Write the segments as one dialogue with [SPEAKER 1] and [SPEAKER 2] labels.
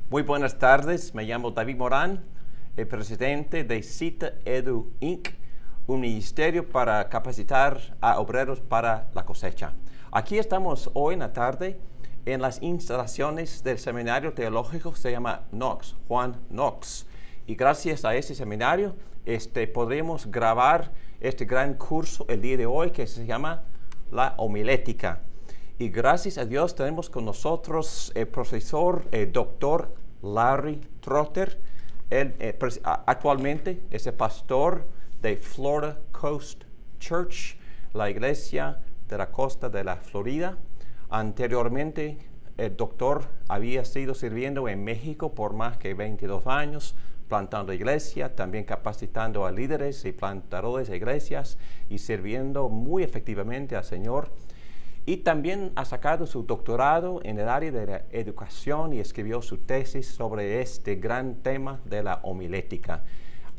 [SPEAKER 1] Muy buenas tardes, me llamo David Morán, el presidente de Cita Edu Inc., un ministerio para capacitar a obreros para la cosecha. Aquí estamos hoy en la tarde en las instalaciones del seminario teológico que se llama Knox, Juan Knox. Y gracias a ese seminario podremos grabar este gran curso el día de hoy que se llama la homilética. Y gracias a Dios tenemos con nosotros el profesor, el doctor Larry Trotter. Él actualmente es el pastor de Florida Coast Church, la iglesia de la costa de la Florida. Anteriormente, el doctor había sido sirviendo en México por más que 22 años, plantando iglesia, también capacitando a líderes y plantadores de iglesias y sirviendo muy efectivamente al Señor. Y también ha sacado su doctorado en el área de la educación y escribió su tesis sobre este gran tema de la homilética.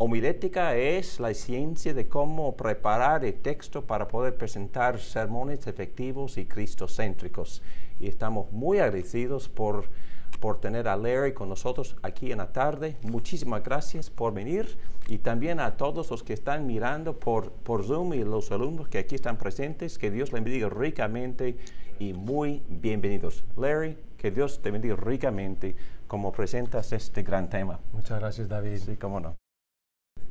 [SPEAKER 1] Homilética es la ciencia de cómo preparar el texto para poder presentar sermones efectivos y cristocéntricos. Y estamos muy agradecidos por tener a Larry con nosotros aquí en la tarde. Muchísimas gracias por venir. Y también a todos los que están mirando por Zoom y los alumnos que aquí están presentes, que Dios les bendiga ricamente y muy bienvenidos. Larry, que Dios te bendiga ricamente como presentas este gran tema.
[SPEAKER 2] Muchas gracias, David.
[SPEAKER 1] Sí, cómo no.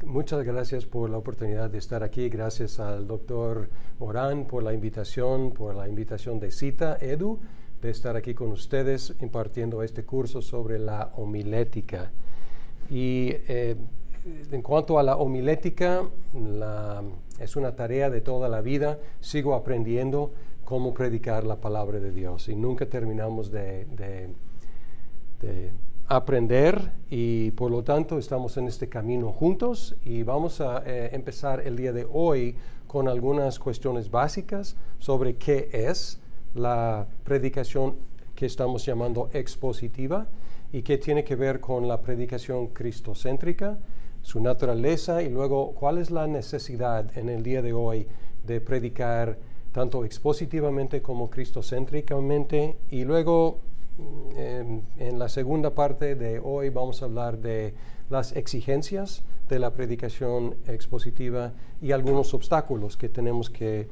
[SPEAKER 2] Muchas gracias por la oportunidad de estar aquí. Gracias al doctor Morán por la invitación de Cita Edu, de estar aquí con ustedes impartiendo este curso sobre la homilética. Y en cuanto a la homilética, es una tarea de toda la vida. Sigo aprendiendo cómo predicar la palabra de Dios y nunca terminamos de aprender, y por lo tanto estamos en este camino juntos y vamos a empezar el día de hoy con algunas cuestiones básicas sobre qué es la predicación que estamos llamando expositiva y qué tiene que ver con la predicación cristocéntrica, su naturaleza, y luego cuál es la necesidad en el día de hoy de predicar tanto expositivamente como cristocéntricamente. Y luego en la segunda parte de hoy vamos a hablar de las exigencias de la predicación expositiva y algunos obstáculos que tenemos que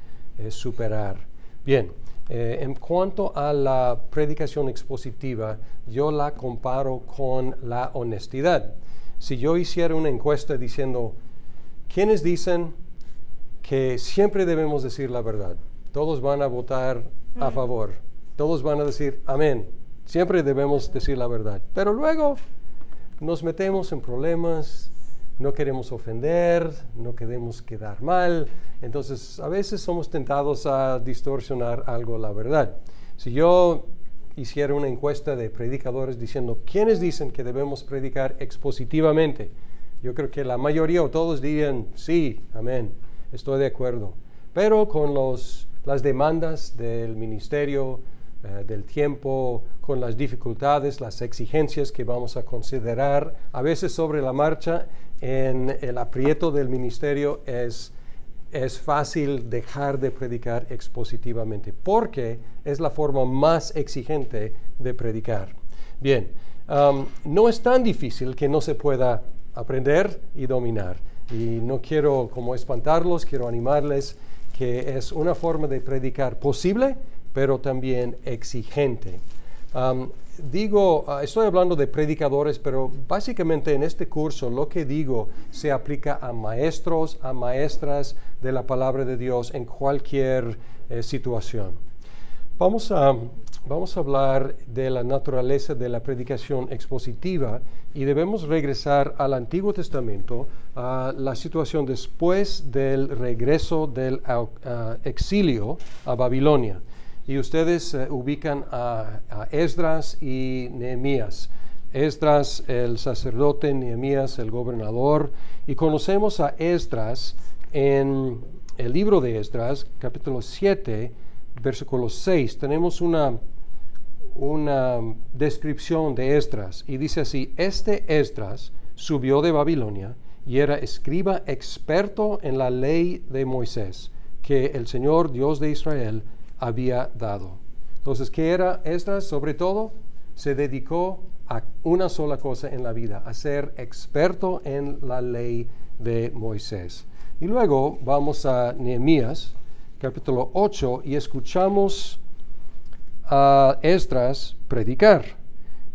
[SPEAKER 2] superar. Bien, en cuanto a la predicación expositiva, yo la comparo con la honestidad. Si yo hiciera una encuesta diciendo, ¿quiénes dicen que siempre debemos decir la verdad? Todos van a votar a favor. Todos van a decir, amén. Siempre debemos decir la verdad. Pero luego nos metemos en problemas, no queremos ofender, no queremos quedar mal. Entonces, a veces somos tentados a distorsionar algo la verdad. Si yo hiciera una encuesta de predicadores diciendo, ¿quiénes dicen que debemos predicar expositivamente? Yo creo que la mayoría o todos dirían, sí, amén, estoy de acuerdo. Pero con las demandas del ministerio, del tiempo, con las dificultades, las exigencias que vamos a considerar, a veces sobre la marcha, en el aprieto del ministerio es fácil dejar de predicar expositivamente, porque es la forma más exigente de predicar. Bien, no es tan difícil que no se pueda aprender y dominar. Y no quiero como espantarlos, quiero animarles que es una forma de predicar posible, pero también exigente. Estoy hablando de predicadores, pero básicamente en este curso lo que digo se aplica a maestros, a maestras de la palabra de Dios en cualquier situación. Vamos a hablar de la naturaleza de la predicación expositiva y debemos regresar al Antiguo Testamento, a la situación después del regreso del exilio a Babilonia. Y ustedes ubican a Esdras y Nehemías. Esdras, el sacerdote, Nehemías, el gobernador. Y conocemos a Esdras en el libro de Esdras, capítulo 7, versículo 6. Tenemos una una descripción de Esdras y dice así: este Esdras subió de Babilonia y era escriba experto en la ley de Moisés que el Señor Dios de Israel había dado. Entonces, ¿qué era Esdras? Sobre todo, se dedicó a una sola cosa en la vida, a ser experto en la ley de Moisés. Y luego vamos a Nehemías, capítulo 8, y escuchamos a Esdras predicar.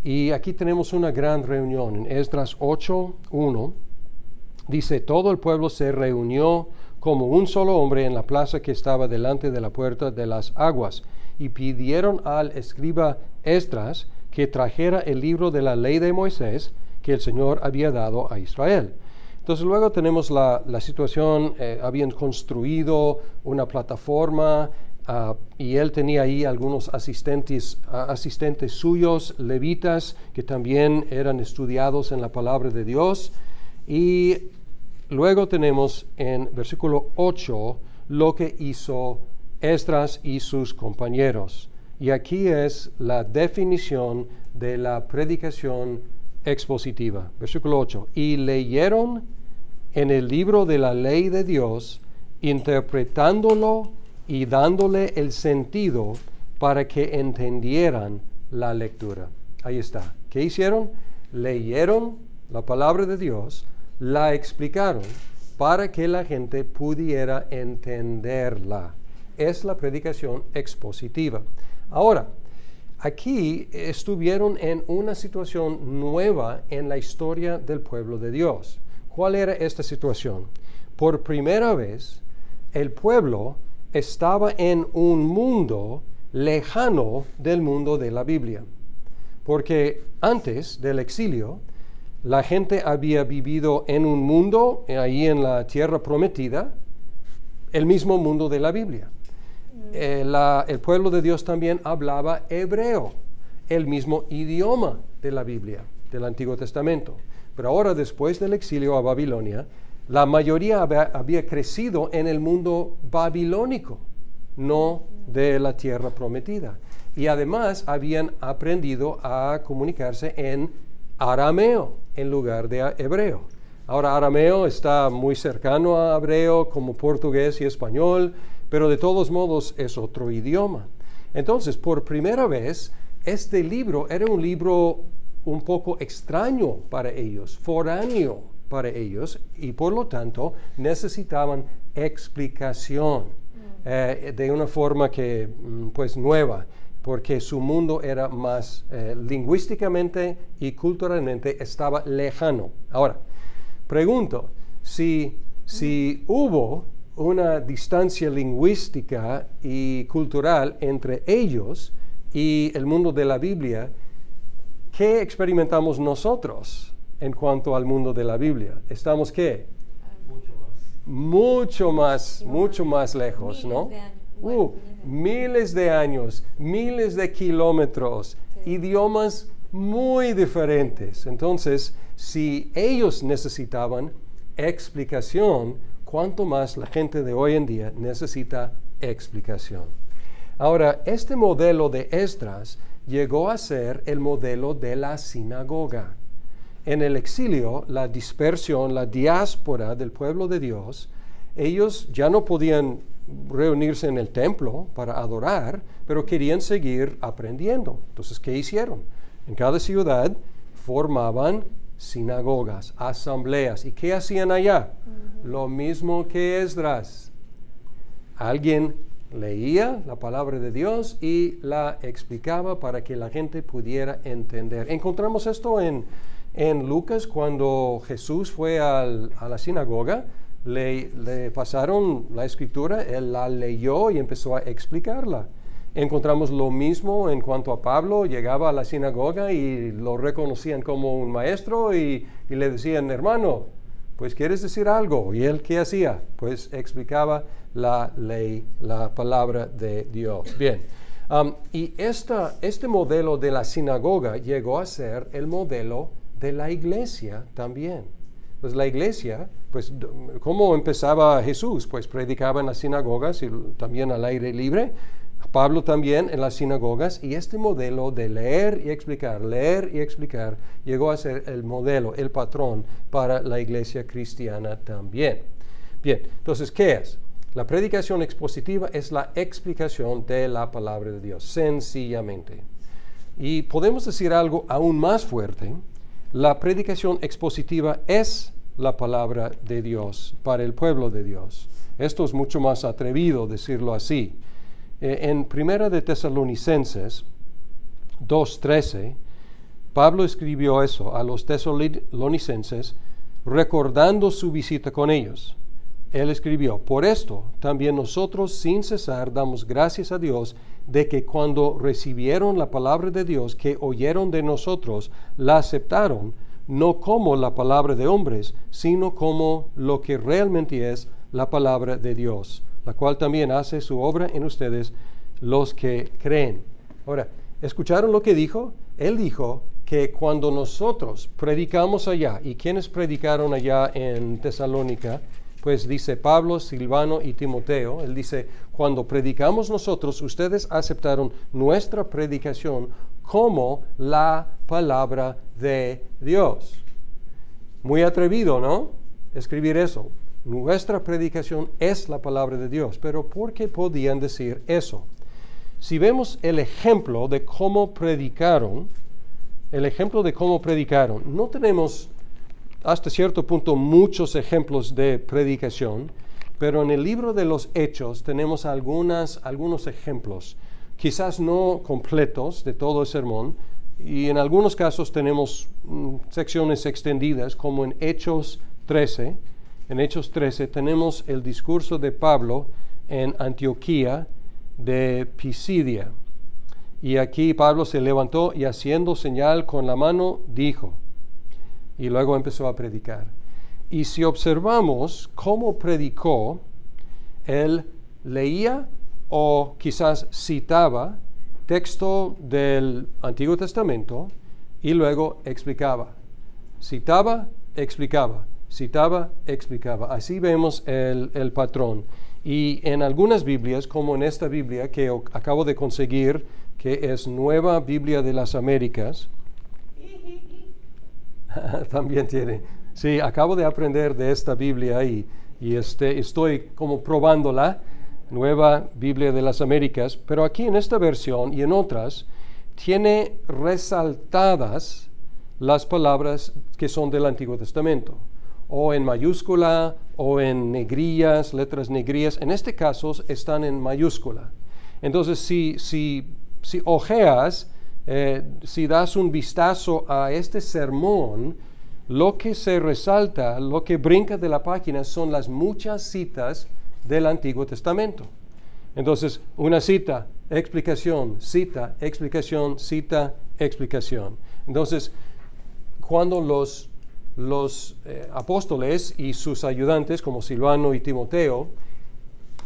[SPEAKER 2] Y aquí tenemos una gran reunión. En Esdras 8:1 dice: todo el pueblo se reunió como un solo hombre en la plaza que estaba delante de la puerta de las aguas, y pidieron al escriba Esdras que trajera el libro de la ley de Moisés que el Señor había dado a Israel. Entonces luego tenemos la situación, habían construido una plataforma y él tenía ahí algunos asistentes suyos, levitas, que también eran estudiados en la palabra de Dios. Y luego tenemos en versículo 8 lo que hizo Esdras y sus compañeros. Y aquí es la definición de la predicación expositiva. Versículo 8. Y leyeron en el libro de la ley de Dios, interpretándolo y dándole el sentido para que entendieran la lectura. Ahí está. ¿Qué hicieron? Leyeron la palabra de Dios, la explicaron para que la gente pudiera entenderla. Es la predicación expositiva. Ahora, aquí estuvieron en una situación nueva en la historia del pueblo de Dios. ¿Cuál era esta situación? Por primera vez, el pueblo estaba en un mundo lejano del mundo de la Biblia. Porque antes del exilio, la gente había vivido en un mundo, ahí en la tierra prometida, el mismo mundo de la Biblia. El pueblo de Dios también hablaba hebreo, el mismo idioma de la Biblia, del Antiguo Testamento. Pero ahora, después del exilio a Babilonia, la mayoría había crecido en el mundo babilónico, no de la tierra prometida. Y además habían aprendido a comunicarse en arameo en lugar de hebreo. Ahora, arameo está muy cercano a hebreo, como portugués y español, pero de todos modos es otro idioma. Entonces, por primera vez, este libro era un libro un poco extraño para ellos, foráneo para ellos, y por lo tanto necesitaban explicación de una forma que, pues, nueva, porque su mundo era más lingüísticamente y culturalmente estaba lejano. Ahora, pregunto, si hubo una distancia lingüística y cultural entre ellos y el mundo de la Biblia, ¿qué experimentamos nosotros en cuanto al mundo de la Biblia? ¿Estamos qué? Mucho más lejos, ¿no? Miles de años, miles de kilómetros, sí. Idiomas muy diferentes. Entonces, si ellos necesitaban explicación, ¿cuánto más la gente de hoy en día necesita explicación? Ahora, este modelo de Esdras llegó a ser el modelo de la sinagoga. En el exilio, la dispersión, la diáspora del pueblo de Dios, ellos ya no podían reunirse en el templo para adorar, pero querían seguir aprendiendo. Entonces, ¿qué hicieron? En cada ciudad formaban sinagogas, asambleas. ¿Y qué hacían allá? Lo mismo que Esdras. Alguien leía la palabra de Dios y la explicaba para que la gente pudiera entender. Encontramos esto en Lucas, cuando Jesús fue a la sinagoga, le pasaron la escritura, él la leyó y empezó a explicarla. Encontramos lo mismo en cuanto a Pablo. Llegaba a la sinagoga y lo reconocían como un maestro y le decían: hermano, pues ¿quieres decir algo? ¿Y él qué hacía? Pues explicaba la ley, la palabra de Dios. Bien, y este modelo de la sinagoga llegó a ser el modelo de la iglesia también. Pues la iglesia, pues, ¿cómo empezaba Jesús? Pues predicaba en las sinagogas y también al aire libre. Pablo también en las sinagogas, y este modelo de leer y explicar, llegó a ser el modelo, el patrón para la iglesia cristiana también. Bien, entonces, ¿qué es? La predicación expositiva es la explicación de la palabra de Dios, sencillamente. Y podemos decir algo aún más fuerte: la predicación expositiva es la palabra de Dios para el pueblo de Dios. Esto es mucho más atrevido decirlo así. En Primera de Tesalonicenses 2:13, Pablo escribió eso a los tesalonicenses recordando su visita con ellos. Él escribió: por esto también nosotros sin cesar damos gracias a Dios de que cuando recibieron la palabra de Dios que oyeron de nosotros, la aceptaron, no como la palabra de hombres, sino como lo que realmente es la palabra de Dios, la cual también hace su obra en ustedes los que creen. Ahora, ¿escucharon lo que dijo? Él dijo que cuando nosotros predicamos allá, ¿y quiénes predicaron allá en Tesalónica? Pues dice Pablo, Silvano y Timoteo. Él dice: cuando predicamos nosotros, ustedes aceptaron nuestra predicación como la palabra de Dios. Muy atrevido, ¿no? Escribir eso. Nuestra predicación es la palabra de Dios. Pero ¿por qué podían decir eso? Si vemos el ejemplo de cómo predicaron, no tenemos hasta cierto punto muchos ejemplos de predicación, pero en el libro de los Hechos tenemos algunos ejemplos, quizás no completos de todo el sermón, y en algunos casos tenemos secciones extendidas, como en Hechos 13. En Hechos 13 tenemos el discurso de Pablo en Antioquía de Pisidia. Y aquí Pablo se levantó y haciendo señal con la mano dijo, y luego empezó a predicar. Y si observamos cómo predicó, él leía o quizás citaba texto del Antiguo Testamento y luego explicaba. Citaba, explicaba. Citaba, explicaba. Así vemos el patrón. Y en algunas Biblias, como en esta Biblia que acabo de conseguir, que es Nueva Biblia de las Américas, también tiene. Sí, acabo de aprender de esta Biblia y estoy como probándola, Nueva Biblia de las Américas, pero aquí en esta versión y en otras tiene resaltadas las palabras que son del Antiguo Testamento, o en mayúscula o en negrillas, letras negrillas. En este caso están en mayúscula. Entonces, si ojeas, si das un vistazo a este sermón, lo que se resalta, lo que brinca de la página son las muchas citas del Antiguo Testamento. Entonces, una cita, explicación, cita, explicación, cita, explicación. Entonces, cuando los apóstoles y sus ayudantes, como Silvano y Timoteo,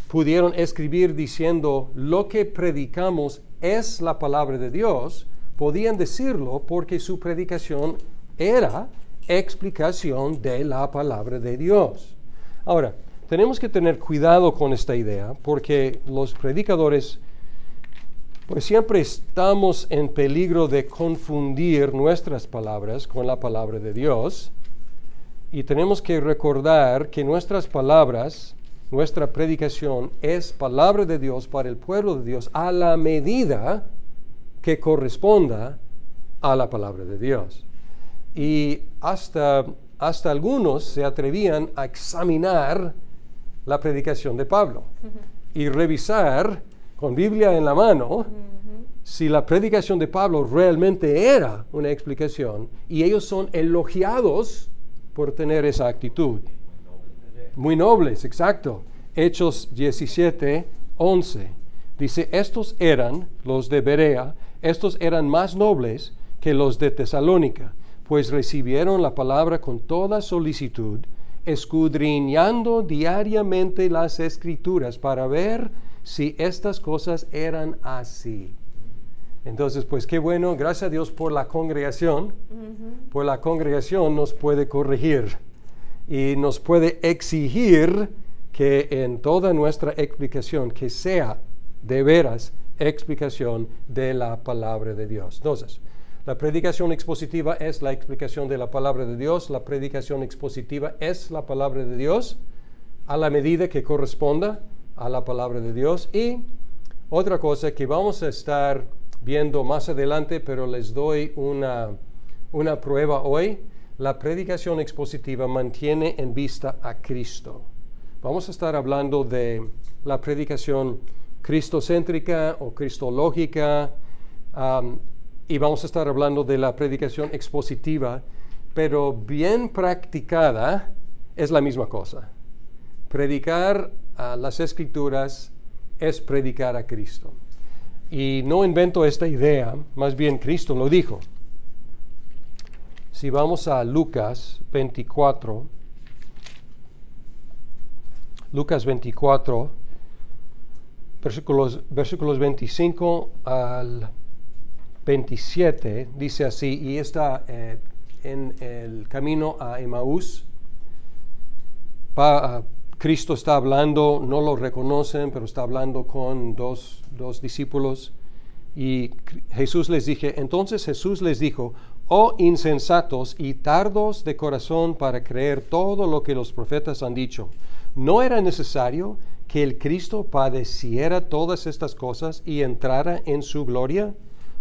[SPEAKER 2] pudieron escribir diciendo lo que predicamos es la palabra de Dios, podían decirlo porque su predicación era explicación de la palabra de Dios. Ahora, tenemos que tener cuidado con esta idea porque los predicadores pues siempre estamos en peligro de confundir nuestras palabras con la palabra de Dios, y tenemos que recordar que nuestras palabras, nuestra predicación es palabra de Dios para el pueblo de Dios a la medida que corresponda a la palabra de Dios. Y hasta algunos se atrevían a examinar la predicación de Pablo y revisar con Biblia en la mano si la predicación de Pablo realmente era una explicación, y ellos son elogiados por tener esa actitud. Muy nobles, exacto. Hechos 17:11 dice: estos eran los de Berea, estos eran más nobles que los de Tesalónica, pues recibieron la palabra con toda solicitud, escudriñando diariamente las Escrituras para ver si estas cosas eran así. Entonces, pues qué bueno, gracias a Dios por la congregación. Por la congregación nos puede corregir y nos puede exigir que en toda nuestra explicación que sea de veras explicación de la palabra de Dios. Entonces, la predicación expositiva es la explicación de la palabra de Dios. La predicación expositiva es la palabra de Dios a la medida que corresponda a la palabra de Dios. Y otra cosa que vamos a estar viendo más adelante, pero les doy una prueba hoy, la predicación expositiva mantiene en vista a Cristo. Vamos a estar hablando de la predicación cristocéntrica o cristológica, y vamos a estar hablando de la predicación expositiva, pero bien practicada es la misma cosa. Predicar las Escrituras es predicar a Cristo. Y no invento esta idea, más bien Cristo lo dijo. Si vamos a Lucas 24, versículos 25 al 27, dice así, y está en el camino a Emaús. Cristo está hablando, no lo reconocen, pero está hablando con dos discípulos. Y entonces Jesús les dijo, oh insensatos y tardos de corazón para creer todo lo que los profetas han dicho. ¿No era necesario que el Cristo padeciera todas estas cosas y entrara en su gloria?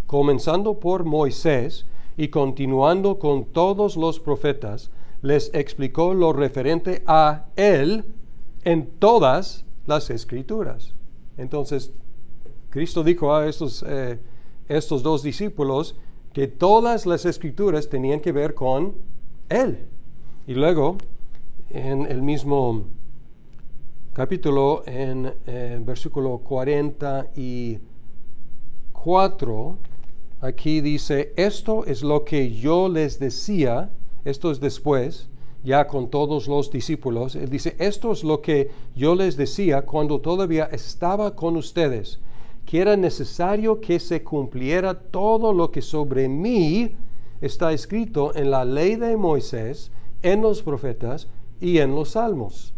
[SPEAKER 2] Comenzando por Moisés y continuando con todos los profetas, les explicó lo referente a él en todas las Escrituras. Entonces, Cristo dijo a estos dos discípulos que todas las Escrituras tenían que ver con él. Y luego, en el mismo capítulo, en versículo 44, aquí dice, esto es lo que yo les decía, esto es después, ya con todos los discípulos. Él dice, esto es lo que yo les decía cuando todavía estaba con ustedes, que era necesario que se cumpliera todo lo que sobre mí está escrito en la ley de Moisés, en los profetas y en los salmos.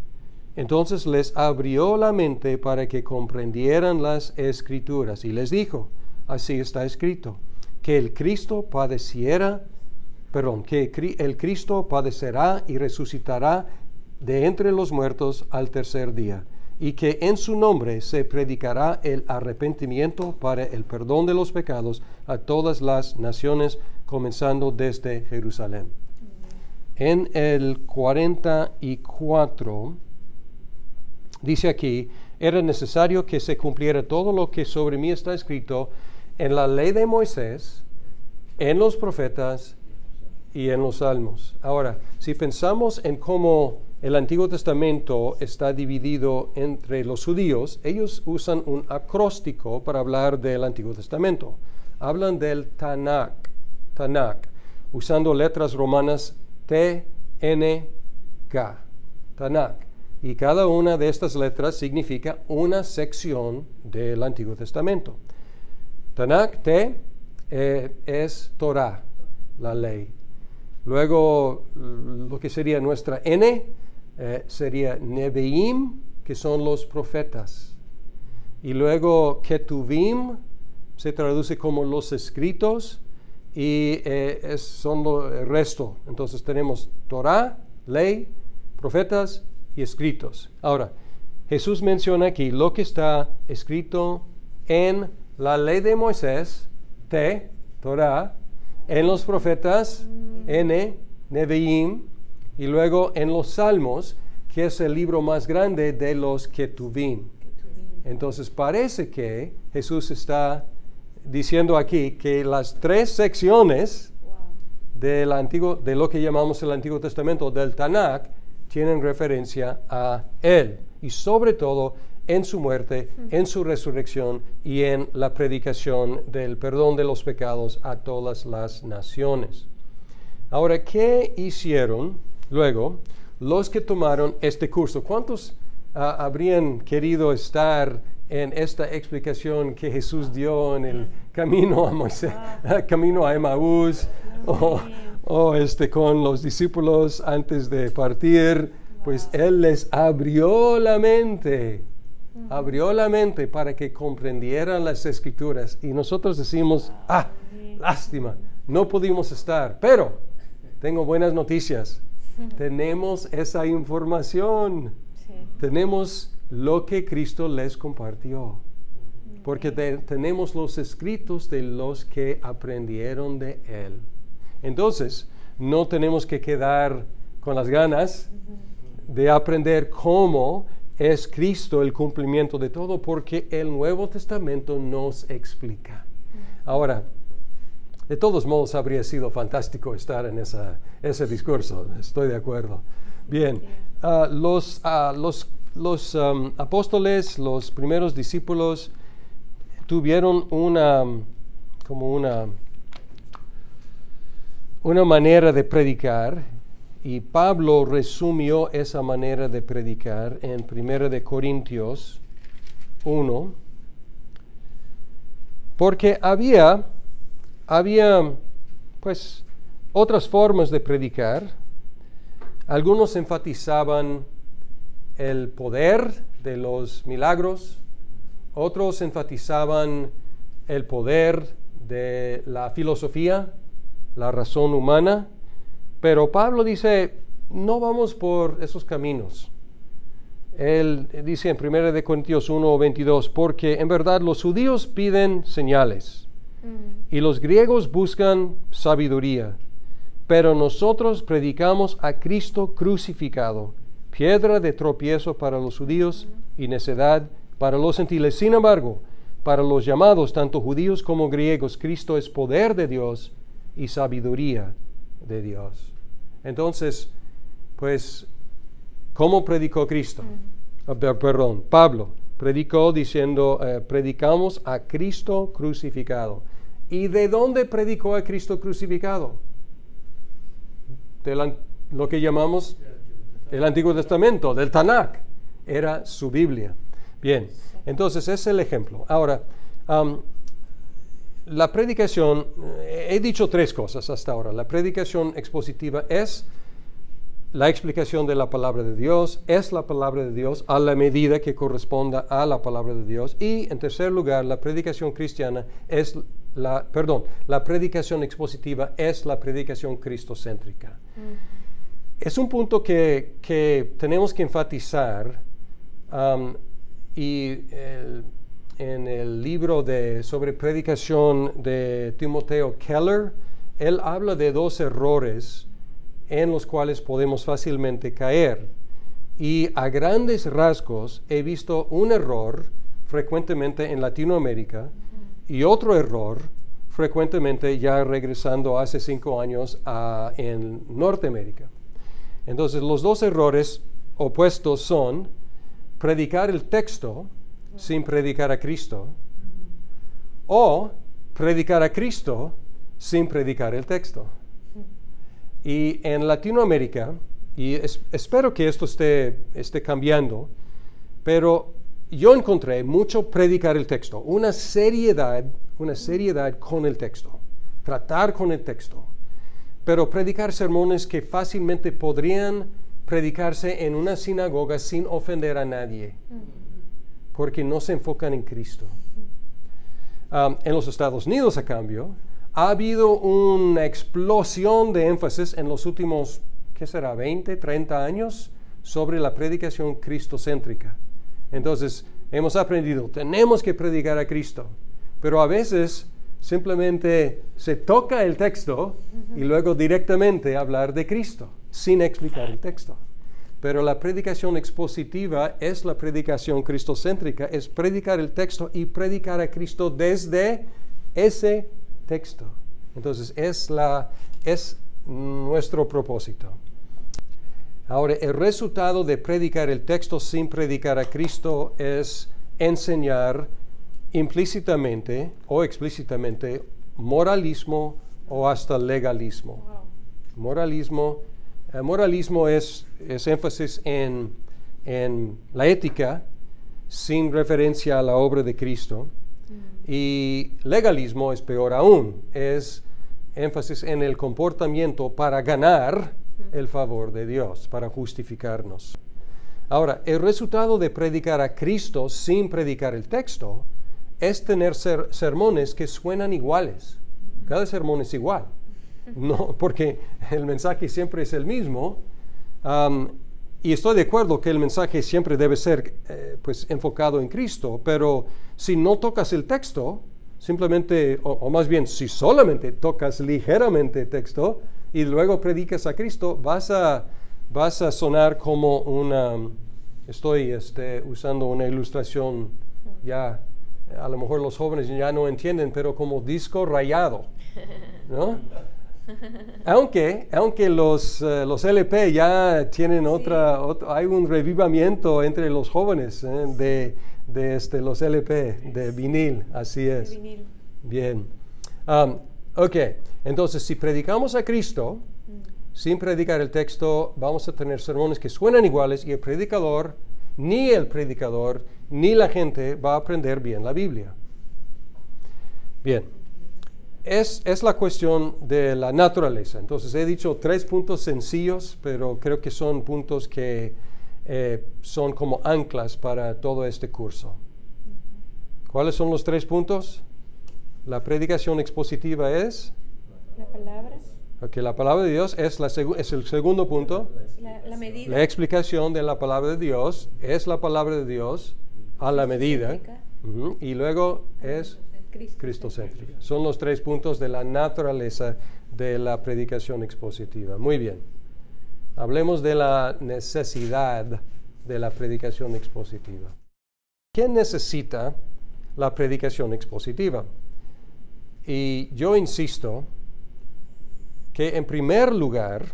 [SPEAKER 2] Entonces les abrió la mente para que comprendieran las Escrituras y les dijo, así está escrito, que el Cristo padecerá y resucitará de entre los muertos al tercer día, y que en su nombre se predicará el arrepentimiento para el perdón de los pecados a todas las naciones, comenzando desde Jerusalén. En el 44 dice aquí, era necesario que se cumpliera todo lo que sobre mí está escrito en la ley de Moisés, en los profetas y en los salmos. Ahora, si pensamos en cómo el Antiguo Testamento está dividido entre los judíos, ellos usan un acróstico para hablar del Antiguo Testamento. Hablan del Tanakh, usando letras romanas T-N-K, Tanakh. Y cada una de estas letras significa una sección del Antiguo Testamento. Tanakh, T, es Torah, la ley. Luego, lo que sería nuestra N, sería Neviim, que son los profetas. Y luego Ketuvim, se traduce como los escritos, y son el resto. Entonces tenemos Torah, ley, profetas y escritos. Ahora, Jesús menciona aquí lo que está escrito en la ley de Moisés, T, Torah, en los profetas, N, Neviim, y luego en los Salmos, que es el libro más grande de los Ketuvim. Entonces parece que Jesús está diciendo aquí que las tres secciones de lo que llamamos el Antiguo Testamento, del Tanakh, tienen referencia a Él, y sobre todo en su muerte, en su resurrección y en la predicación del perdón de los pecados a todas las naciones. Ahora, ¿qué hicieron luego los que tomaron este curso? ¿Cuántos habrían querido estar en esta explicación que Jesús dio en el camino a Moisés, camino a Emaús, o con los discípulos antes de partir? Pues Él les abrió la mente abrió la mente para que comprendieran las Escrituras. Y nosotros decimos, lástima, no pudimos estar. Pero tengo buenas noticias. Tenemos esa información.
[SPEAKER 3] Sí.
[SPEAKER 2] Tenemos lo que Cristo les compartió. Porque tenemos los escritos de los que aprendieron de Él. Entonces, no tenemos que quedar con las ganas de aprender cómo es Cristo el cumplimiento de todo, porque el Nuevo Testamento nos explica. Ahora, de todos modos habría sido fantástico estar en ese discurso, estoy de acuerdo. Bien, los apóstoles, los primeros discípulos, tuvieron una manera de predicar, y Pablo resumió esa manera de predicar en 1 de Corintios 1, porque había pues otras formas de predicar. Algunos enfatizaban el poder de los milagros, otros enfatizaban el poder de la filosofía, la razón humana, pero Pablo dice, no vamos por esos caminos. Él dice en 1 de Corintios 1:22, porque en verdad los judíos piden señales y los griegos buscan sabiduría, pero nosotros predicamos a Cristo crucificado, piedra de tropiezo para los judíos y necedad para los gentiles. Sin embargo, para los llamados, tanto judíos como griegos, Cristo es poder de Dios y sabiduría de Dios. Entonces, pues, ¿cómo predicó Cristo? Pablo predicó diciendo, predicamos a Cristo crucificado. ¿Y de dónde predicó a Cristo crucificado? De lo que llamamos el Antiguo Testamento, del Tanakh. Era su Biblia. Bien, entonces ese es el ejemplo. Ahora, la predicación, he dicho tres cosas hasta ahora. La predicación expositiva es la explicación de la palabra de Dios, es la palabra de Dios a la medida que corresponda a la palabra de Dios. Y en tercer lugar, la predicación cristiana es la predicación expositiva es la predicación cristocéntrica. Es un punto que tenemos que enfatizar, en el libro sobre predicación de Timoteo Keller, él habla de dos errores en los cuales podemos fácilmente caer. Y a grandes rasgos he visto un error frecuentemente en Latinoamérica y otro error frecuentemente ya regresando hace 5 años en Norteamérica. Entonces los dos errores opuestos son predicar el texto sin predicar a Cristo, o predicar a Cristo sin predicar el texto. Y en Latinoamérica, y espero que esto esté cambiando, pero yo encontré mucho predicar el texto, una seriedad con el texto, tratar con el texto, pero predicar sermones que fácilmente podrían predicarse en una sinagoga sin ofender a nadie, porque no se enfocan en Cristo. En los Estados Unidos, a cambio, ha habido una explosión de énfasis en los últimos, ¿qué será?, 20, 30 años, sobre la predicación cristocéntrica. Entonces, hemos aprendido, tenemos que predicar a Cristo, pero a veces simplemente se toca el texto y luego directamente hablar de Cristo, sin explicar el texto. Pero la predicación expositiva es la predicación cristocéntrica, es predicar el texto y predicar a Cristo desde ese texto. Entonces, es nuestro propósito. Ahora, el resultado de predicar el texto sin predicar a Cristo es enseñar implícitamente o explícitamente moralismo o hasta legalismo. Moralismo es énfasis en la ética sin referencia a la obra de Cristo. Y legalismo es peor aún, es énfasis en el comportamiento para ganar el favor de Dios, para justificarnos. Ahora, el resultado de predicar a Cristo sin predicar el texto es tener sermones que suenan iguales. Cada sermón es igual. No, porque el mensaje siempre es el mismo. Y estoy de acuerdo que el mensaje siempre debe ser pues enfocado en Cristo, pero si no tocas el texto, simplemente, o más bien si solamente tocas ligeramente el texto y luego predicas a Cristo, vas a sonar como estoy usando una ilustración ya, a lo mejor los jóvenes ya no entienden, pero como disco rayado, ¿no? Aunque los LP ya tienen hay un revivimiento entre los jóvenes de los LP, de vinil, así es. De vinil. Bien. Ok, entonces si predicamos a Cristo, sin predicar el texto, vamos a tener sermones que suenan iguales y el predicador ni la gente va a aprender bien la Biblia. Bien. Es la cuestión de la naturaleza. Entonces he dicho 3 puntos sencillos, pero creo que son puntos que son como anclas para todo este curso. ¿Cuáles son los 3 puntos? La predicación expositiva es...
[SPEAKER 3] La palabra.
[SPEAKER 2] Ok, la palabra de Dios es el segundo punto.
[SPEAKER 3] La medida.
[SPEAKER 2] La explicación de la palabra de Dios es la palabra de Dios a la medida. Y luego es... cristocéntrica. Son los 3 puntos de la naturaleza de la predicación expositiva. Muy bien. Hablemos de la necesidad de la predicación expositiva. ¿Quién necesita la predicación expositiva? Y yo insisto que en primer lugar,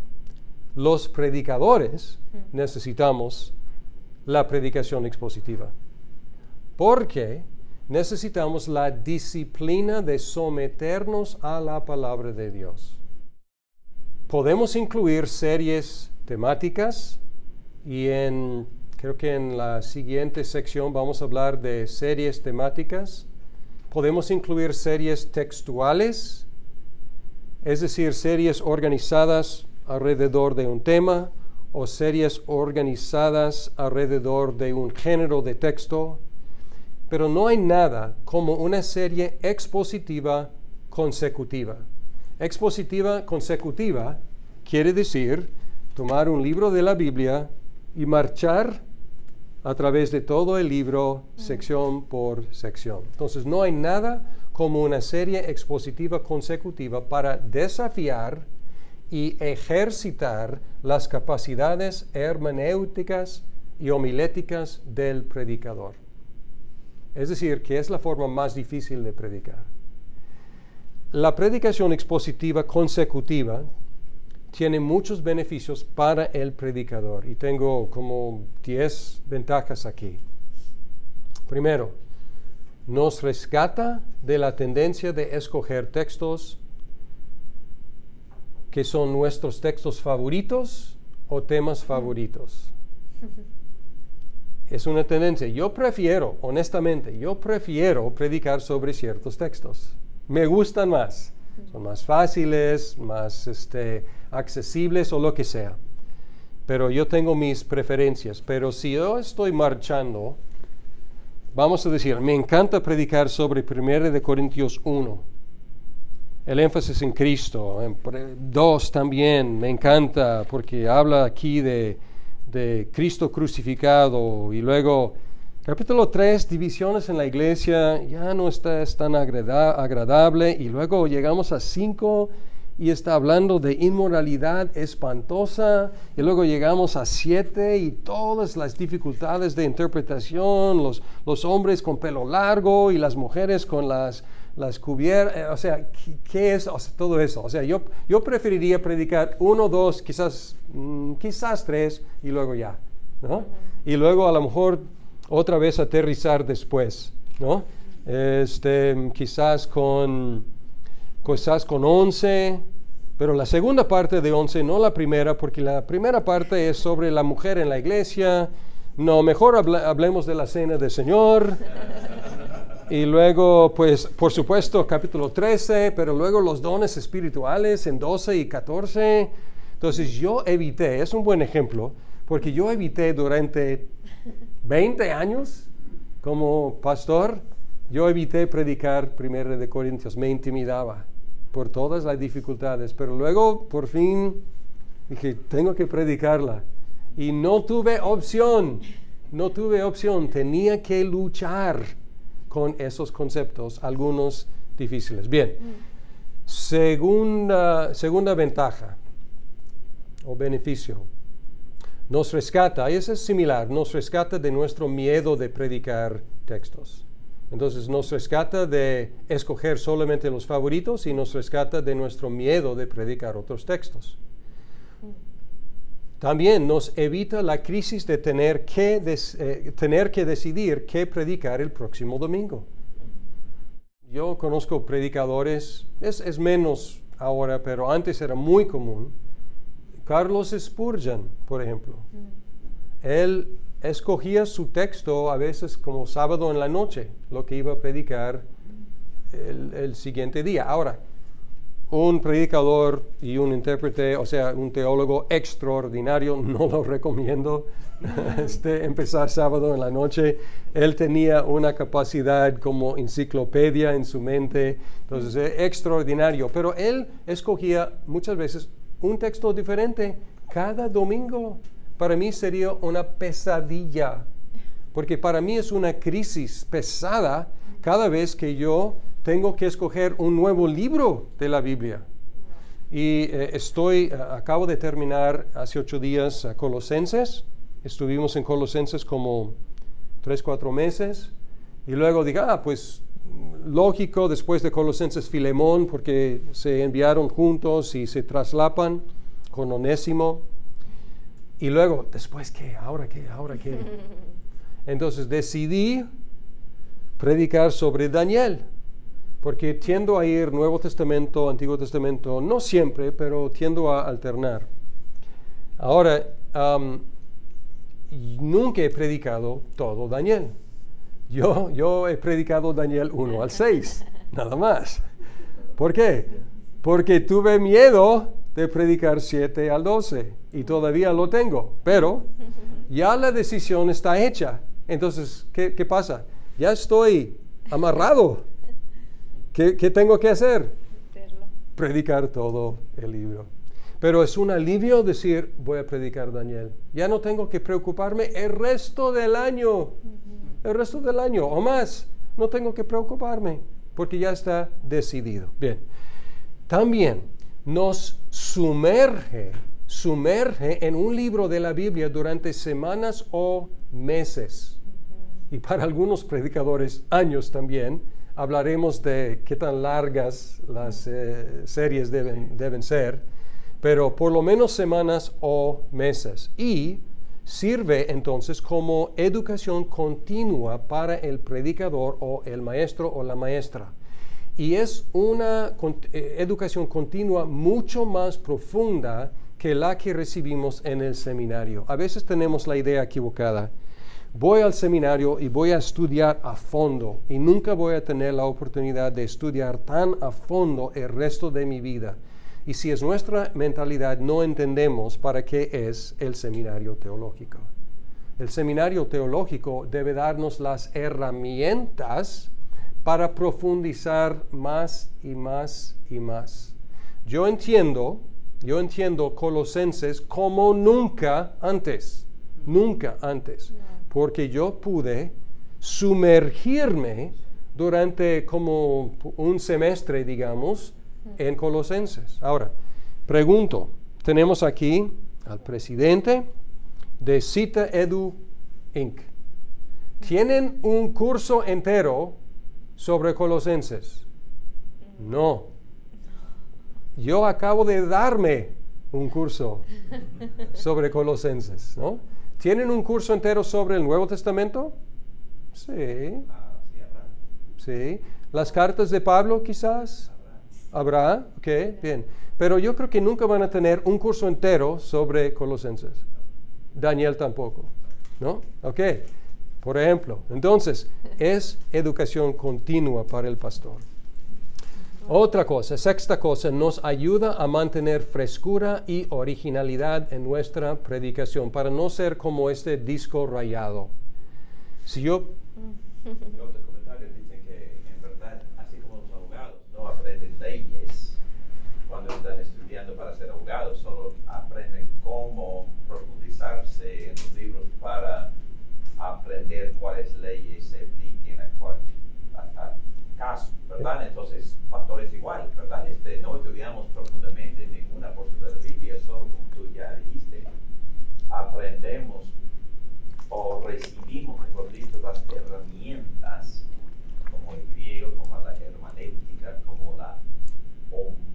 [SPEAKER 2] los predicadores necesitamos la predicación expositiva. Porque necesitamos la disciplina de someternos a la palabra de Dios. Podemos incluir series temáticas y creo que en la siguiente sección vamos a hablar de series temáticas. Podemos incluir series textuales, es decir, series organizadas alrededor de un tema o series organizadas alrededor de un género de texto. Pero no hay nada como una serie expositiva consecutiva. Expositiva consecutiva quiere decir tomar un libro de la Biblia y marchar a través de todo el libro, sección por sección. Entonces, no hay nada como una serie expositiva consecutiva para desafiar y ejercitar las capacidades hermenéuticas y homiléticas del predicador. Es decir, que es la forma más difícil de predicar. La predicación expositiva consecutiva tiene muchos beneficios para el predicador y tengo como 10 ventajas aquí. Primero, nos rescata de la tendencia de escoger textos que son nuestros textos favoritos o temas favoritos. Es una tendencia. Honestamente, yo prefiero predicar sobre ciertos textos. Me gustan más. Son más fáciles, más accesibles o lo que sea. Pero yo tengo mis preferencias. Pero si yo estoy marchando, vamos a decir, me encanta predicar sobre 1 Corintios 1. El énfasis en Cristo. En 2 también me encanta porque habla aquí de Cristo crucificado. Y luego, capítulo 3, divisiones en la iglesia, ya no es tan agradable. Y luego llegamos a 5 y está hablando de inmoralidad espantosa. Y luego llegamos a 7 y todas las dificultades de interpretación, los hombres con pelo largo y las mujeres con las cubiertas. O sea, ¿qué es todo eso? O sea, yo preferiría predicar 1, 2, quizás 3 y luego ya, ¿no? Y luego a lo mejor otra vez aterrizar después, ¿no? Quizás con 11, pero la segunda parte de 11, no la primera, porque la primera parte es sobre la mujer en la iglesia. No, mejor hablemos de la cena del Señor. Y luego, pues, por supuesto, capítulo 13, pero luego los dones espirituales en 12 y 14. Entonces yo evité, es un buen ejemplo, porque yo evité durante 20 años como pastor, yo evité predicar 1 de Corintios, me intimidaba por todas las dificultades, pero luego por fin dije, tengo que predicarla. Y no tuve opción, tenía que luchar con esos conceptos, algunos difíciles. Bien, segunda ventaja o beneficio. Nos rescata, y eso es similar, nos rescata de nuestro miedo de predicar textos. Entonces nos rescata de escoger solamente los favoritos y nos rescata de nuestro miedo de predicar otros textos. También nos evita la crisis de tener que decidir qué predicar el próximo domingo. Yo conozco predicadores, es menos ahora, pero antes era muy común. Carlos Spurgeon, por ejemplo. Él escogía su texto a veces como sábado en la noche, lo que iba a predicar el siguiente día. Ahora, un predicador y un intérprete, o sea, un teólogo extraordinario, no lo recomiendo empezar sábado en la noche. Él tenía una capacidad como enciclopedia en su mente, entonces extraordinario, pero él escogía muchas veces un texto diferente cada domingo. Para mí sería una pesadilla, porque para mí es una crisis pesada cada vez que yo tengo que escoger un nuevo libro de la Biblia. Y acabo de terminar hace 8 días Colosenses. Estuvimos en Colosenses como 3-4 meses. Y luego dije, pues lógico, después de Colosenses Filemón, porque se enviaron juntos y se traslapan con Onésimo. Y luego, ¿después qué? ¿Ahora qué? Entonces decidí predicar sobre Daniel, porque tiendo a ir Nuevo Testamento, Antiguo Testamento, no siempre, pero tiendo a alternar. Ahora, nunca he predicado todo Daniel. Yo he predicado Daniel 1 al 6, nada más. ¿Por qué? Porque tuve miedo de predicar 7 al 12 y todavía lo tengo, pero ya la decisión está hecha. Entonces, ¿qué pasa? Ya estoy amarrado. ¿Qué tengo que hacer? Predicar todo el libro. Pero es un alivio decir, voy a predicar Daniel. Ya no tengo que preocuparme el resto del año. El resto del año o más. No tengo que preocuparme porque ya está decidido. Bien. También nos sumerge en un libro de la Biblia durante semanas o meses. Y para algunos predicadores, años también. Hablaremos de qué tan largas las series deben ser, pero por lo menos semanas o meses. Y sirve entonces como educación continua para el predicador o el maestro o la maestra. Y es una educación continua mucho más profunda que la que recibimos en el seminario. A veces tenemos la idea equivocada. Voy al seminario y voy a estudiar a fondo y nunca voy a tener la oportunidad de estudiar tan a fondo el resto de mi vida. Y si es nuestra mentalidad, no entendemos para qué es el seminario teológico. El seminario teológico debe darnos las herramientas para profundizar más y más y más. Yo entiendo Colosenses como nunca antes, porque yo pude sumergirme durante como un semestre, digamos, en Colosenses. Ahora, pregunto, tenemos aquí al presidente de Cita Edu Inc. ¿Tienen un curso entero sobre Colosenses? No. Yo acabo de darme un curso sobre Colosenses, ¿no? ¿Tienen un curso entero sobre el Nuevo Testamento? Sí. Sí. ¿Las cartas de Pablo quizás? ¿Habrá? Ok, bien. Pero yo creo que nunca van a tener un curso entero sobre Colosenses. Daniel tampoco, ¿no? Ok. Por ejemplo, entonces, es educación continua para el pastor. Otra cosa, sexta cosa, nos ayuda a mantener frescura y originalidad en nuestra predicación, para no ser como este disco rayado. Si yo...
[SPEAKER 1] Otros comentarios dicen que en verdad, así como los abogados no aprenden leyes cuando están estudiando para ser abogados, solo aprenden cómo profundizarse en los libros para aprender cuáles leyes se apliquen a caso, ¿verdad? Entonces, pastores igual, ¿verdad? No estudiamos profundamente ninguna porción de la Biblia, solo como tú ya dijiste, aprendemos o recibimos, mejor dicho, las herramientas, como el griego, como la hermenéutica, como la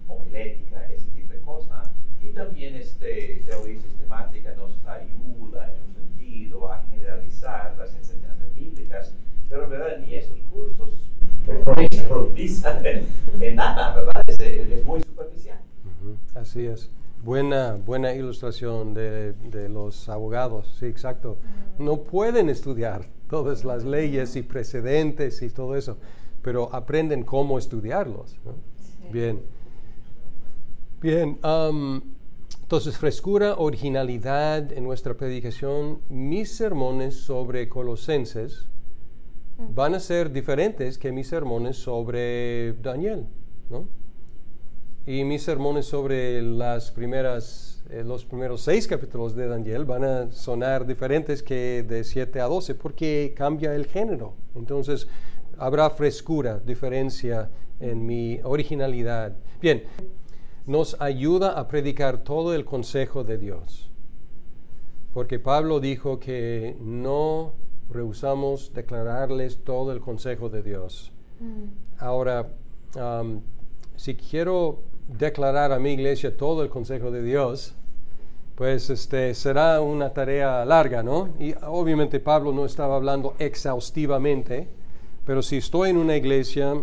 [SPEAKER 1] homilética, ese tipo de cosas. Y también teoría sistemática nos ayuda en un sentido a generalizar las enseñanzas bíblicas, pero en verdad ni esos cursos profundizan en nada, ¿verdad? Es muy superficial.
[SPEAKER 2] Así es. Buena ilustración de los abogados, sí, exacto. No pueden estudiar todas las leyes y precedentes y todo eso, pero aprenden cómo estudiarlos, ¿no? Sí. Bien, entonces frescura, originalidad en nuestra predicación. Mis sermones sobre Colosenses van a ser diferentes que mis sermones sobre Daniel, ¿no? Y mis sermones sobre los primeros 6 capítulos de Daniel van a sonar diferentes que de 7 a 12 porque cambia el género. Entonces habrá frescura, diferencia en mi originalidad. Bien, nos ayuda a predicar todo el consejo de Dios. Porque Pablo dijo que no rehusamos declararles todo el consejo de Dios. Ahora, si quiero declarar a mi iglesia todo el consejo de Dios, pues será una tarea larga, ¿no? Y obviamente Pablo no estaba hablando exhaustivamente, pero si estoy en una iglesia,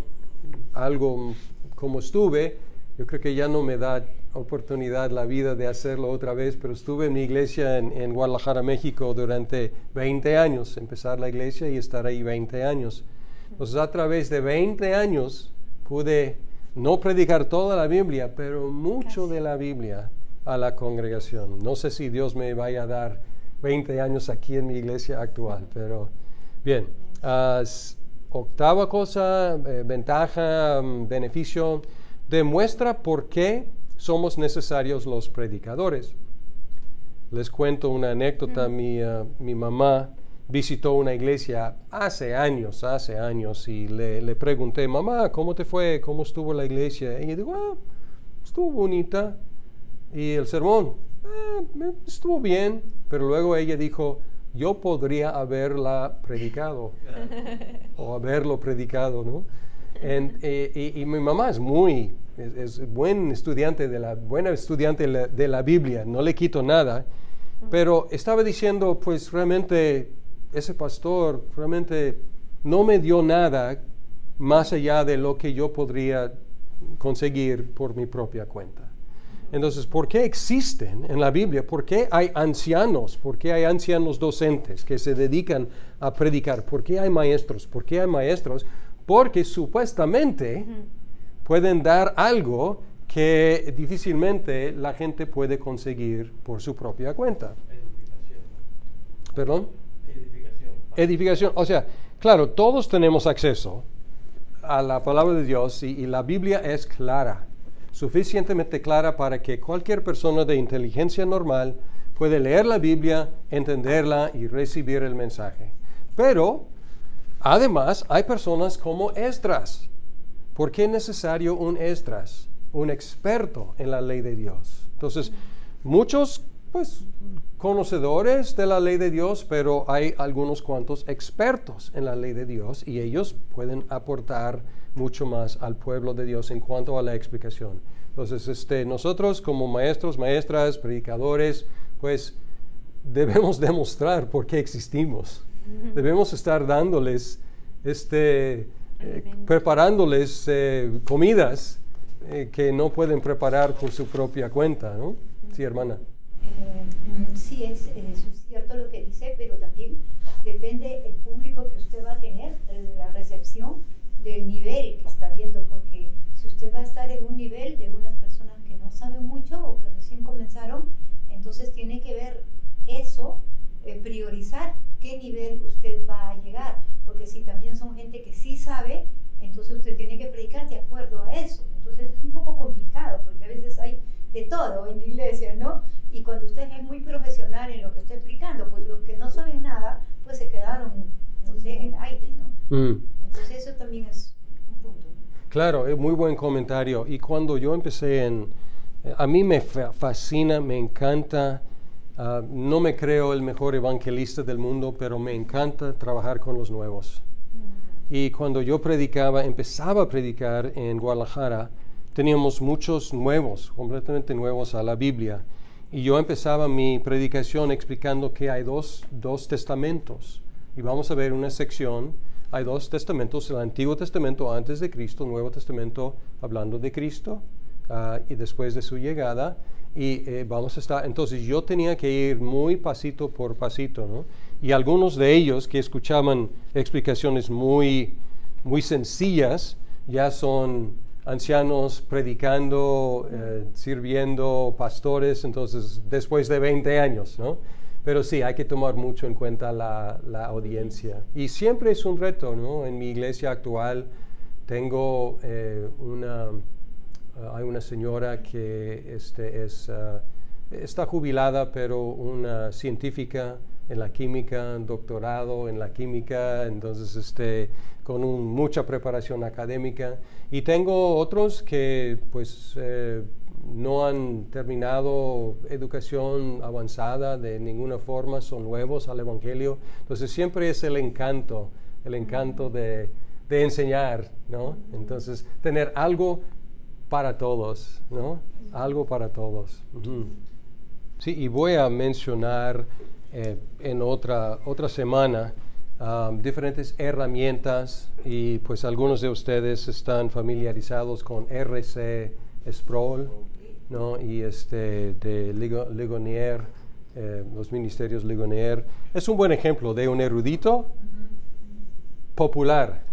[SPEAKER 2] algo como estuve, yo creo que ya no me da oportunidad la vida de hacerlo otra vez, pero estuve en mi iglesia en Guadalajara, México, durante 20 años, empezar la iglesia y estar ahí 20 años. Entonces, a través de 20 años pude no predicar toda la Biblia, pero mucho de la Biblia a la congregación. No sé si Dios me vaya a dar 20 años aquí en mi iglesia actual, pero bien. Octava cosa, ventaja, beneficio, demuestra por qué somos necesarios los predicadores. Les cuento una anécdota. Mi mamá visitó una iglesia hace años y le pregunté, mamá, ¿cómo te fue? ¿Cómo estuvo la iglesia? Y ella dijo, estuvo bonita. Y el sermón, estuvo bien. Pero luego ella dijo, yo podría haberla predicado o haberlo predicado, ¿no? Y mi mamá es buena estudiante de la Biblia, no le quito nada, pero estaba diciendo, pues realmente ese pastor realmente no me dio nada más allá de lo que yo podría conseguir por mi propia cuenta. Entonces, ¿por qué existen en la Biblia? ¿Por qué hay ancianos? ¿Por qué hay ancianos docentes que se dedican a predicar? ¿Por qué hay maestros? ¿Por qué hay maestros? Porque supuestamente pueden dar algo que difícilmente la gente puede conseguir por su propia cuenta. Edificación. ¿Perdón? Edificación. O sea, claro, todos tenemos acceso a la palabra de Dios y la Biblia es clara, suficientemente clara para que cualquier persona de inteligencia normal puede leer la Biblia, entenderla y recibir el mensaje. Pero además, hay personas como Esdras. ¿Por qué es necesario un Esdras? Un experto en la ley de Dios. Entonces, muchos, conocedores de la ley de Dios, pero hay algunos cuantos expertos en la ley de Dios y ellos pueden aportar mucho más al pueblo de Dios en cuanto a la explicación. Entonces, nosotros como maestros, maestras, predicadores, pues debemos demostrar por qué existimos. Debemos estar dándoles, preparándoles comidas que no pueden preparar por su propia cuenta, ¿no? Sí, hermana.
[SPEAKER 4] Sí, es cierto lo que dice, pero también depende el público que usted va a tener, la recepción del nivel que está viendo, porque si usted va a estar en un nivel de unas personas que no saben mucho o que recién comenzaron, entonces tiene que ver eso, priorizar qué nivel usted va a llegar, porque si también son gente que sí sabe, entonces usted tiene que predicar de acuerdo a eso. Entonces es un poco complicado, porque a veces hay de todo en la iglesia, ¿no? Y cuando usted es muy profesional en lo que está explicando, pues los que no saben nada, pues se quedaron, no sé, en el aire, ¿no? Entonces eso también es un punto, ¿no?
[SPEAKER 2] Claro, es muy buen comentario. Y cuando yo empecé a mí me fascina, me encanta, no me creo el mejor evangelista del mundo, pero me encanta trabajar con los nuevos. Y cuando yo empezaba a predicar en Guadalajara, teníamos muchos nuevos, completamente nuevos a la Biblia. Y yo empezaba mi predicación explicando que hay dos testamentos. Y vamos a ver una sección, hay dos testamentos, el Antiguo Testamento antes de Cristo, el Nuevo Testamento hablando de Cristo y después de su llegada. Y vamos a estar, entonces yo tenía que ir muy pasito por pasito, ¿no? Y algunos de ellos que escuchaban explicaciones muy, muy sencillas, ya son ancianos predicando, sirviendo, pastores, entonces después de 20 años, ¿no? Pero sí, hay que tomar mucho en cuenta la audiencia. Y siempre es un reto, ¿no? En mi iglesia actual tengo hay una señora que está jubilada, pero una científica en la química, doctorado en la química, entonces con mucha preparación académica. Y tengo otros que pues no han terminado educación avanzada de ninguna forma, son nuevos al Evangelio. Entonces siempre es el encanto de enseñar, ¿no? Entonces tener algo para todos, ¿no? Algo para todos. Sí, y voy a mencionar en otra semana diferentes herramientas, y pues algunos de ustedes están familiarizados con R.C. Sproul, ¿no? Y de Ligonier, los ministerios Ligonier. Es un buen ejemplo de un erudito popular.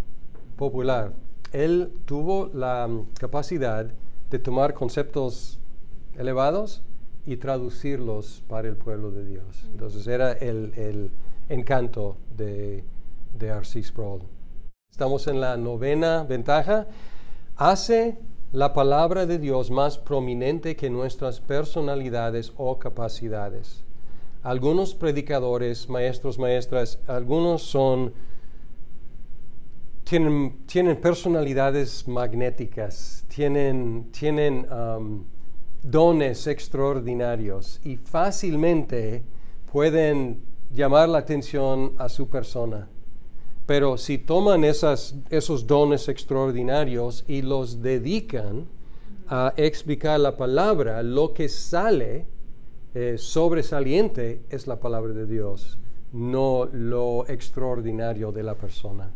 [SPEAKER 2] Él tuvo la capacidad de tomar conceptos elevados y traducirlos para el pueblo de Dios. Entonces era el encanto de R.C. Sproul. Estamos en la 9ª ventaja. Hace la palabra de Dios más prominente que nuestras personalidades o capacidades. Algunos predicadores, maestros, maestras, algunos tienen personalidades magnéticas, tienen dones extraordinarios y fácilmente pueden llamar la atención a su persona. Pero si toman esos dones extraordinarios y los dedican a explicar la palabra, lo que sale sobresaliente es la palabra de Dios, no lo extraordinario de la persona.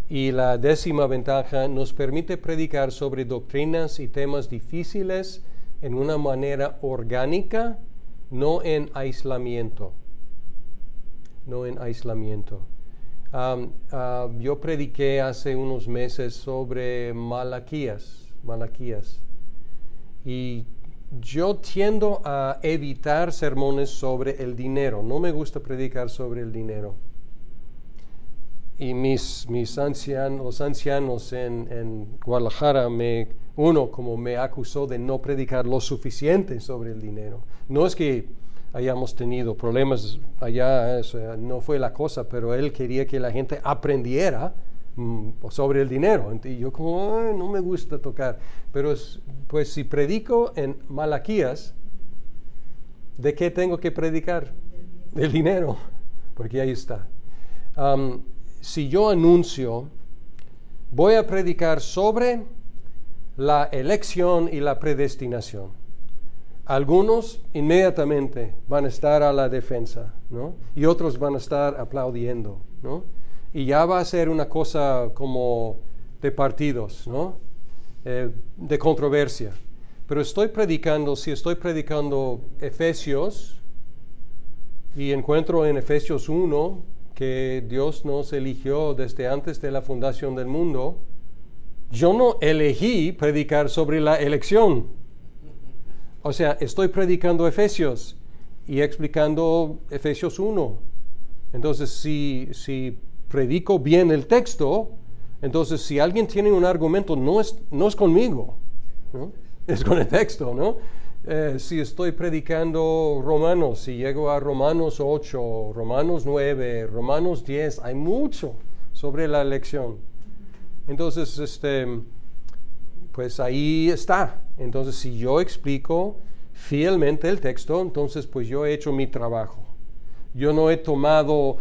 [SPEAKER 2] Y la 10ª ventaja nos permite predicar sobre doctrinas y temas difíciles en una manera orgánica, no en aislamiento. Yo prediqué hace unos meses sobre Malaquías, y yo tiendo a evitar sermones sobre el dinero. No me gusta predicar sobre el dinero. Y los ancianos en Guadalajara, uno me acusó de no predicar lo suficiente sobre el dinero. No es que hayamos tenido problemas allá, no fue la cosa, pero él quería que la gente aprendiera sobre el dinero. Y yo no me gusta tocar. Pero pues si predico en Malaquías, ¿de qué tengo que predicar? Del dinero, porque ahí está. Si yo anuncio, voy a predicar sobre la elección y la predestinación. Algunos inmediatamente van a estar a la defensa, ¿no? Y otros van a estar aplaudiendo, ¿no? Y ya va a ser una cosa como de partidos, ¿no? De controversia. Pero si estoy predicando Efesios y encuentro en Efesios 1 que Dios nos eligió desde antes de la fundación del mundo, yo no elegí predicar sobre la elección. O sea, estoy predicando Efesios y explicando Efesios 1. Entonces, si predico bien el texto, entonces si alguien tiene un argumento, no es conmigo, ¿no? Es con el texto, ¿no? Si estoy predicando Romanos, si llego a Romanos 8, Romanos 9, Romanos 10, hay mucho sobre la elección. Entonces, pues ahí está. Entonces, si yo explico fielmente el texto, entonces pues yo he hecho mi trabajo. Yo no he tomado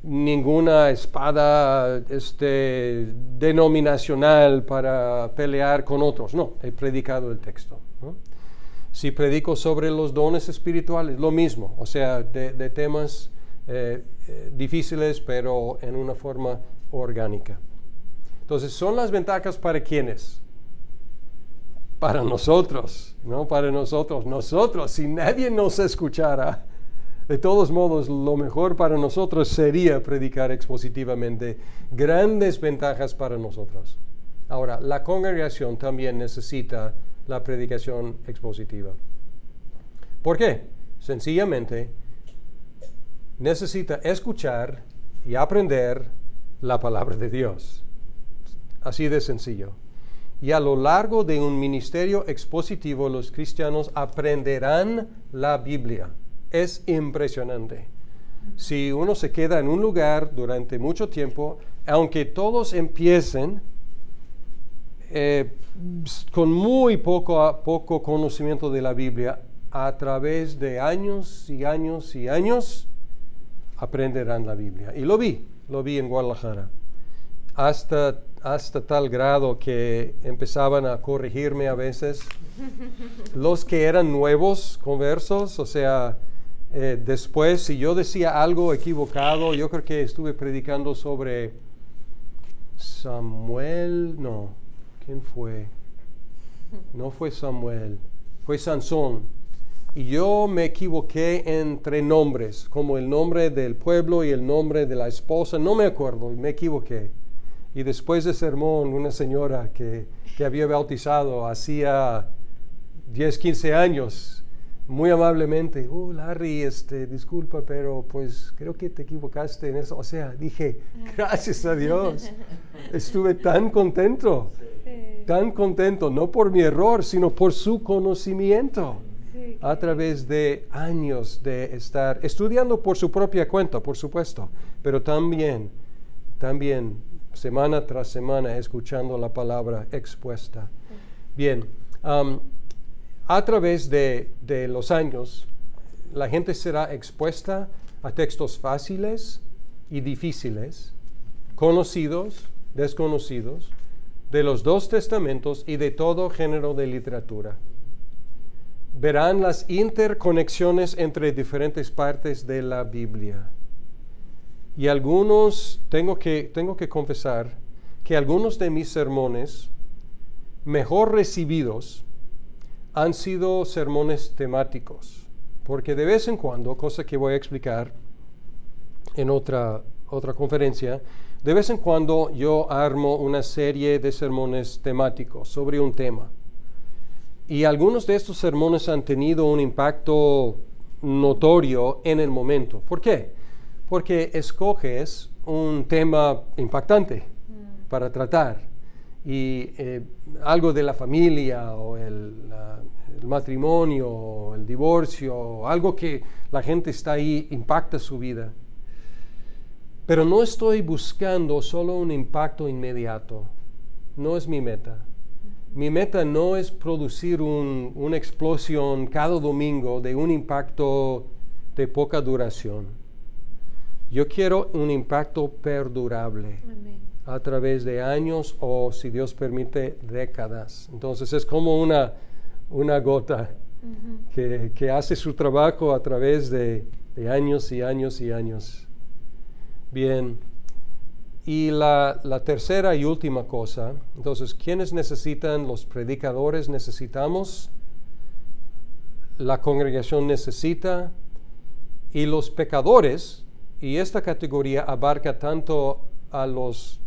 [SPEAKER 2] ninguna espada denominacional para pelear con otros. No, he predicado el texto, ¿no? Si predico sobre los dones espirituales, lo mismo. O sea, de temas difíciles, pero en una forma orgánica. Entonces, ¿son las ventajas para quiénes? Para nosotros, ¿no? Para nosotros. Nosotros, si nadie nos escuchara, de todos modos, lo mejor para nosotros sería predicar expositivamente. Grandes ventajas para nosotros. Ahora, la congregación también necesita la predicación expositiva. ¿Por qué? Sencillamente, necesita escuchar y aprender la palabra de Dios. Así de sencillo. Y a lo largo de un ministerio expositivo, los cristianos aprenderán la Biblia. Es impresionante. Si uno se queda en un lugar durante mucho tiempo, aunque todos empiecen con muy poco conocimiento de la Biblia, a través de años y años y años, aprenderán la Biblia. Y lo vi en Guadalajara. Hasta tal grado que empezaban a corregirme a veces. Los que eran nuevos conversos, o sea, después, si yo decía algo equivocado, yo creo que estuve predicando sobre Samuel, no, ¿quién fue? No fue Samuel, fue Sansón. Y yo me equivoqué entre nombres, como el nombre del pueblo y el nombre de la esposa, no me acuerdo, me equivoqué. Y después del sermón, una señora que había bautizado hacía 10, 15 años, muy amablemente, Larry, disculpa, pero pues creo que te equivocaste en eso. O sea, dije, gracias a Dios. Estuve tan contento, no por mi error, sino por su conocimiento. A través de años de estar estudiando por su propia cuenta, por supuesto, pero también semana tras semana escuchando la palabra expuesta. Bien, a través de los años, la gente será expuesta a textos fáciles y difíciles, conocidos, desconocidos, de los dos testamentos y de todo género de literatura. Verán las interconexiones entre diferentes partes de la Biblia. Y algunos, tengo que confesar, que algunos de mis sermones mejor recibidos han sido sermones temáticos. Porque de vez en cuando, cosa que voy a explicar en otra conferencia, de vez en cuando yo armo una serie de sermones temáticos sobre un tema. Y algunos de estos sermones han tenido un impacto notorio en el momento. ¿Por qué? Porque escoges un tema impactante para tratar. Y algo de la familia o el matrimonio o el divorcio, algo que la gente está ahí, impacta su vida. Pero no estoy buscando solo un impacto inmediato. No es mi meta. Mi meta no es producir una explosión cada domingo de un impacto de poca duración. Yo quiero un impacto perdurable.
[SPEAKER 3] Amén.
[SPEAKER 2] A través de años o, si Dios permite, décadas. Entonces es como una gota que hace su trabajo a través de años y años y años. Bien. Y la tercera y última cosa, entonces, ¿quiénes necesitan? Los predicadores necesitamos, la congregación necesita, y los pecadores y esta categoría abarca tanto a los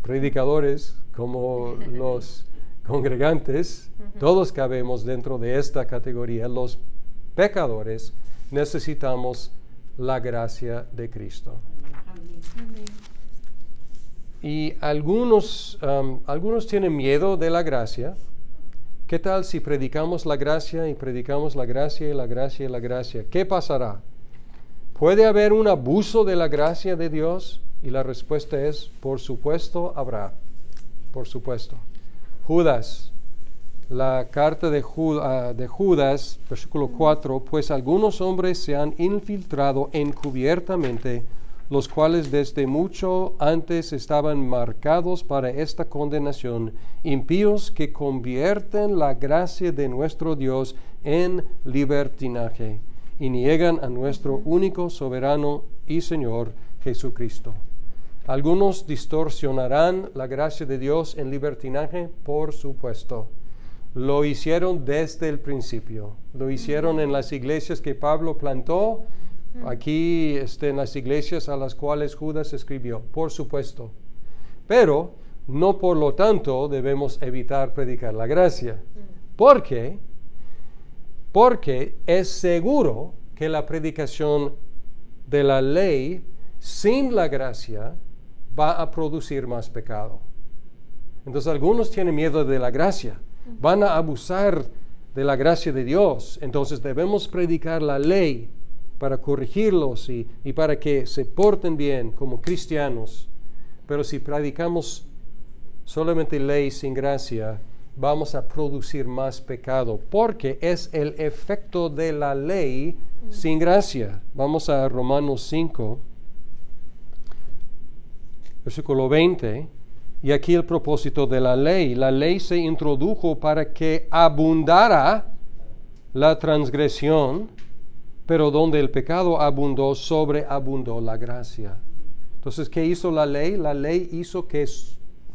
[SPEAKER 2] predicadores como los congregantes, todos cabemos dentro de esta categoría. Los pecadores necesitamos la gracia de Cristo.
[SPEAKER 3] Amén.
[SPEAKER 2] Y algunos tienen miedo de la gracia. ¿Qué tal si predicamos la gracia y predicamos la gracia y la gracia y la gracia? ¿Qué pasará? ¿Puede haber un abuso de la gracia de Dios? Y la respuesta es, por supuesto, habrá. Por supuesto. Judas, la carta de Judas, versículo 4, pues algunos hombres se han infiltrado encubiertamente, los cuales desde mucho antes estaban marcados para esta condenación, impíos que convierten la gracia de nuestro Dios en libertinaje y niegan a nuestro único soberano y Señor Jesucristo. Algunos distorsionarán la gracia de Dios en libertinaje, por supuesto. Lo hicieron desde el principio. Lo hicieron en las iglesias que Pablo plantó, aquí en las iglesias a las cuales Judas escribió, por supuesto. Pero no por lo tanto debemos evitar predicar la gracia. ¿Por qué? Porque es seguro que la predicación de la ley sin la gracia va a producir más pecado. Entonces algunos tienen miedo de la gracia, van a abusar de la gracia de Dios. Entonces debemos predicar la ley para corregirlos y para que se porten bien como cristianos. Pero si predicamos solamente ley sin gracia, vamos a producir más pecado, porque es el efecto de la ley sin gracia. Vamos a Romanos 5, versículo 20, y aquí el propósito de la ley. La ley se introdujo para que abundara la transgresión, pero donde el pecado abundó, sobreabundó la gracia. Entonces, ¿qué hizo la ley? La ley hizo que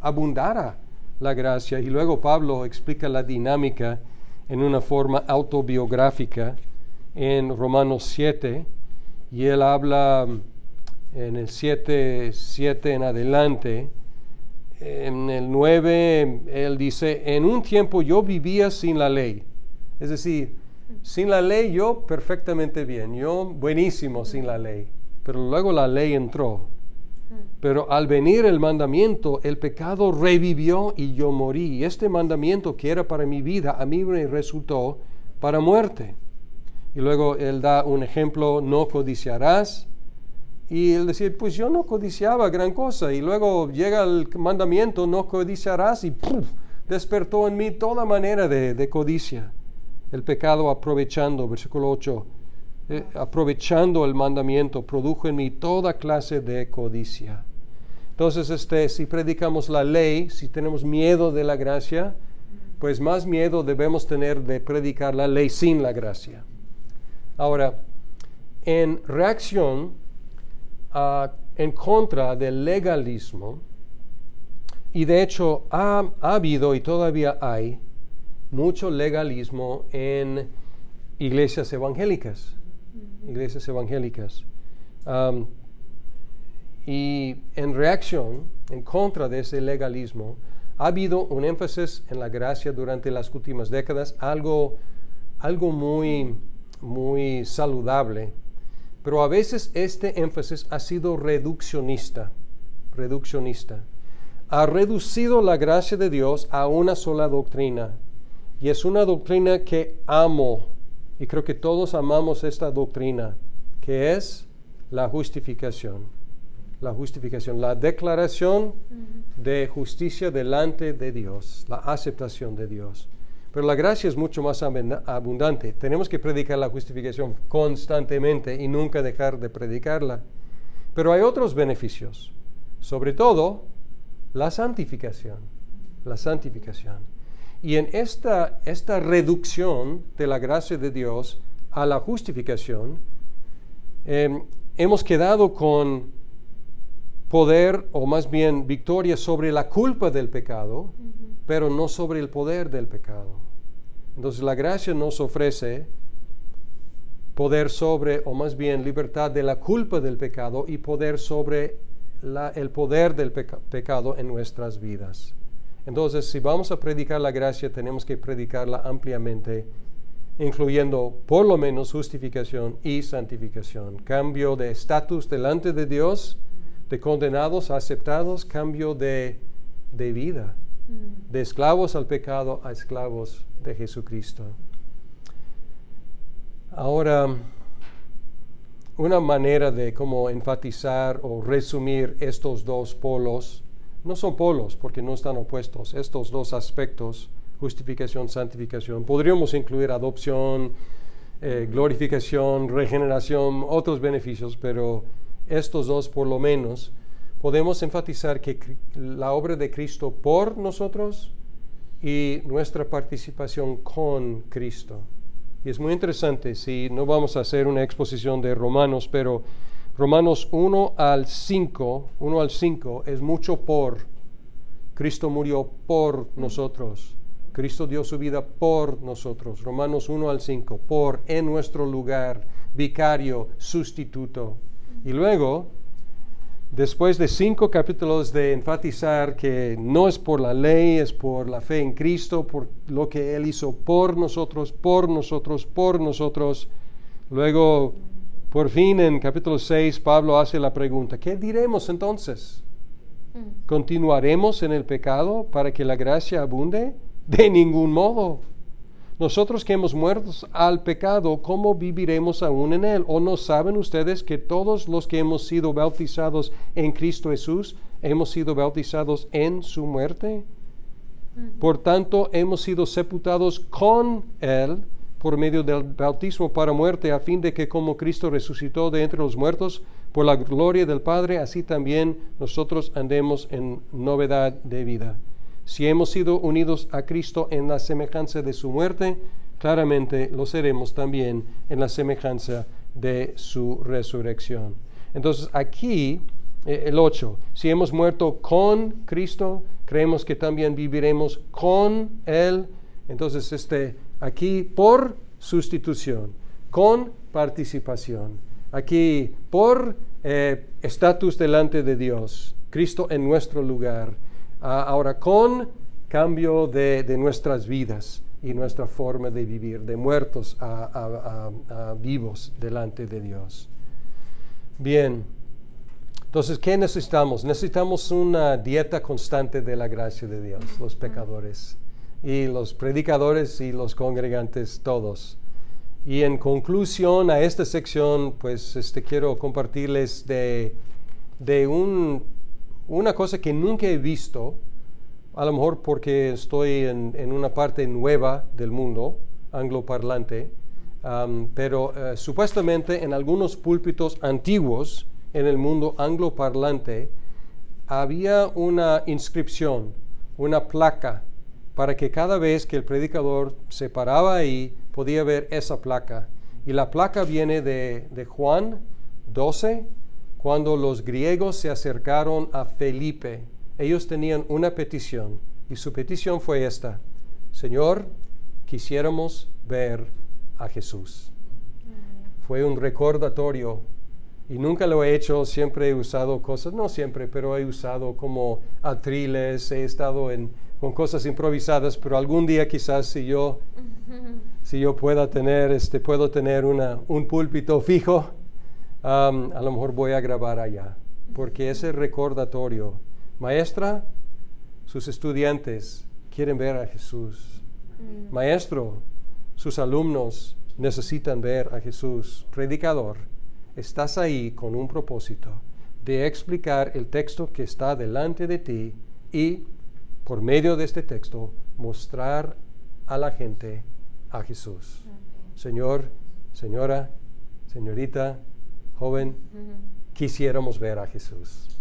[SPEAKER 2] abundara la gracia. Y luego Pablo explica la dinámica en una forma autobiográfica en Romanos 7, y él habla en el 7 en adelante. En el 9 él dice, en un tiempo yo vivía sin la ley. Es decir, sin la ley yo perfectamente bien, yo buenísimo sin la ley. Pero luego la ley entró. Pero al venir el mandamiento, el pecado revivió y yo morí. Y este mandamiento que era para mi vida, a mí me resultó para muerte. Y luego él da un ejemplo, no codiciarás. Y él decía, pues yo no codiciaba gran cosa. Y luego llega el mandamiento, no codiciarás, y ¡puf!, despertó en mí toda manera de codicia. El pecado aprovechando, versículo 8, aprovechando el mandamiento, produjo en mí toda clase de codicia. Entonces, si predicamos la ley, si tenemos miedo de la gracia, pues más miedo debemos tener de predicar la ley sin la gracia. Ahora, en reacción en contra del legalismo, y de hecho ha habido y todavía hay mucho legalismo en iglesias evangélicas. Y en reacción, en contra de ese legalismo, ha habido un énfasis en la gracia durante las últimas décadas, algo muy, muy saludable. Pero a veces este énfasis ha sido reduccionista. Ha reducido la gracia de Dios a una sola doctrina. Y es una doctrina que amo. Y creo que todos amamos esta doctrina, que es la justificación. La declaración de justicia delante de Dios, la aceptación de Dios. Pero la gracia es mucho más abundante. Tenemos que predicar la justificación constantemente y nunca dejar de predicarla. Pero hay otros beneficios, sobre todo la santificación. Y en esta reducción de la gracia de Dios a la justificación, hemos quedado con poder, o más bien victoria sobre la culpa del pecado, pero no sobre el poder del pecado. Entonces la gracia nos ofrece poder sobre, o más bien libertad de la culpa del pecado y poder sobre el poder del pecado en nuestras vidas. Entonces, si vamos a predicar la gracia, tenemos que predicarla ampliamente, incluyendo por lo menos justificación y santificación. Cambio de estatus delante de Dios, de condenados a aceptados, cambio de vida, de esclavos al pecado a esclavos de Jesucristo. Ahora, una manera de cómo enfatizar o resumir estos dos polos, no son polos porque no están opuestos, estos dos aspectos, justificación, santificación, podríamos incluir adopción, glorificación, regeneración, otros beneficios, pero estos dos por lo menos podemos enfatizar que la obra de Cristo por nosotros y nuestra participación con Cristo. Y es muy interesante, si no vamos a hacer una exposición de Romanos, pero Romanos 1 al 5 es mucho por. Cristo murió por nosotros. Cristo dio su vida por nosotros. Romanos 1 al 5, por, en nuestro lugar, vicario, sustituto. Y luego, después de 5 capítulos de enfatizar que no es por la ley, es por la fe en Cristo, por lo que Él hizo por nosotros, luego, por fin, en capítulo 6, Pablo hace la pregunta, ¿qué diremos entonces? ¿Continuaremos en el pecado para que la gracia abunde? De ningún modo. Nosotros que hemos muerto al pecado, ¿cómo viviremos aún en él? ¿O no saben ustedes que todos los que hemos sido bautizados en Cristo Jesús, hemos sido bautizados en su muerte? Por tanto, hemos sido sepultados con él por medio del bautismo para muerte, a fin de que como Cristo resucitó de entre los muertos por la gloria del Padre, así también nosotros andemos en novedad de vida. Si hemos sido unidos a Cristo en la semejanza de su muerte, claramente lo seremos también en la semejanza de su resurrección. Entonces aquí, el 8, si hemos muerto con Cristo, creemos que también viviremos con Él. Entonces aquí por sustitución, con participación, aquí por estatus delante de Dios, Cristo en nuestro lugar. Ahora con cambio de nuestras vidas y nuestra forma de vivir, de muertos a vivos delante de Dios. Bien, entonces, ¿qué necesitamos? Necesitamos una dieta constante de la gracia de Dios, los pecadores, y los predicadores y los congregantes todos. Y en conclusión a esta sección, pues quiero compartirles de una cosa que nunca he visto, a lo mejor porque estoy en una parte nueva del mundo, angloparlante, pero supuestamente en algunos púlpitos antiguos en el mundo angloparlante había una inscripción, una placa, para que cada vez que el predicador se paraba ahí, podía ver esa placa. Y la placa viene de Juan 12, cuando los griegos se acercaron a Felipe. Ellos tenían una petición, y su petición fue esta: Señor, quisiéramos ver a Jesús. Fue un recordatorio, y nunca lo he hecho, siempre he usado cosas, no siempre, pero he usado como atriles, he estado con cosas improvisadas, pero algún día quizás si yo puedo tener un púlpito fijo, a lo mejor voy a grabar allá, porque ese recordatorio. Maestra, sus estudiantes quieren ver a Jesús. Maestro, sus alumnos necesitan ver a Jesús. Predicador, estás ahí con un propósito de explicar el texto que está delante de ti y, por medio de este texto, mostrar a la gente a Jesús. Señor, señora, señorita, joven, quisiéramos ver a Jesús.